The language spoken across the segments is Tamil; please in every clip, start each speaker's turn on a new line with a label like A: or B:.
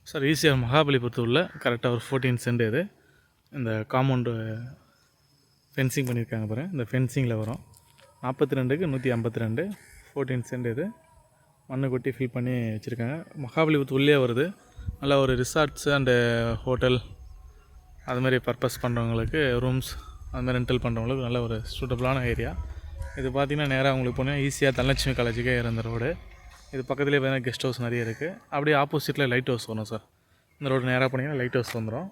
A: சார் ஈசிஆர் மகாபலிபுரத்தூரில் கரெக்டாக ஒரு 14 சென்ட் இது. இந்த காம்பவுண்டு ஃபென்சிங் பண்ணியிருக்காங்க பாருங்கள். இந்த ஃபென்சிங்கில் வரும் 42க்கு 152 14 சென்ட் இது. மண்ணு கொட்டி ஃபில் பண்ணி வச்சுருக்காங்க. மகாபலிபுரத்து உள்ளே வருது. நல்லா ஒரு ரிசார்ட்ஸு அண்டு ஹோட்டல் அதுமாதிரி பர்பஸ் பண்ணுறவங்களுக்கு ரூம்ஸ் அதுமாதிரி ரெண்டல் பண்ணுறவங்களுக்கு நல்ல ஒரு சூட்டபுளான ஏரியா. இது பார்த்திங்கன்னா நேராக உங்களுக்கு போனால் ஈஸியாக தனலட்சுமி காலேஜுக்கே இறந்த ரோடு. இது பக்கத்துலேயே பார்த்தீங்கன்னா கெஸ்ட் ஹவுஸ் நிறைய இருக்குது. அப்படியே ஆப்போசிட்டில் லைட் ஹவுஸ் வரும் சார். இந்த ரோடு நேராக போனீங்கன்னா லைட் ஹவுஸ் வந்துடும்.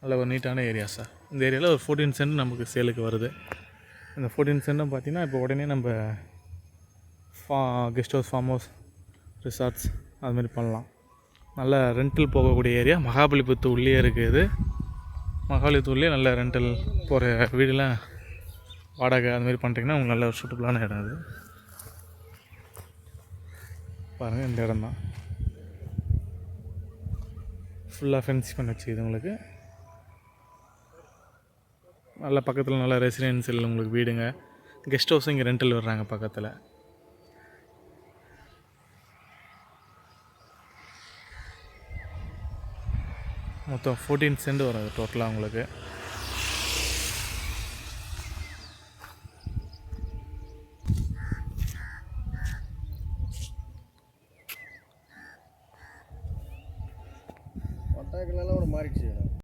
A: நல்ல ஒரு நீட்டான ஏரியா சார். இந்த ஏரியாவில் ஒரு 14 சென்ட் நமக்கு சேலுக்கு வருது. இந்த 14 சென்ட்டும் பார்த்திங்கன்னா இப்போ உடனே நம்ம guest house, farm house, resorts அதுமாதிரி பண்ணலாம். நல்ல ரெண்டல் போகக்கூடிய ஏரியா. மகாபலிபுரத்து உள்ளே இருக்குது. மகாபலிபுரத்துலேயே நல்ல ரெண்டல் போகிற வீடெலாம் வாடகை அதுமாதிரி பண்ணுறீங்கன்னா உங்களுக்கு நல்ல ஒரு சூட்டபுளான இடம் அது. பாருங்கள், இந்த இடம் தான் ஃபுல்லாக ஃபென்ஸ் பண்ணி வச்சுக்கிது. உங்களுக்கு நல்ல பக்கத்தில் நல்ல ரெசிடென்சியல் உங்களுக்கு வீடுங்க, கெஸ்ட் ஹவுஸும் இங்கே ரெண்டல் வர்றாங்க பக்கத்தில். மொத்தம் 14 சென்ட் வரும் டோட்டலாக உங்களுக்கு.
B: பட்டாக்கெல்லாம் ஒரு மாறிடுச்சு.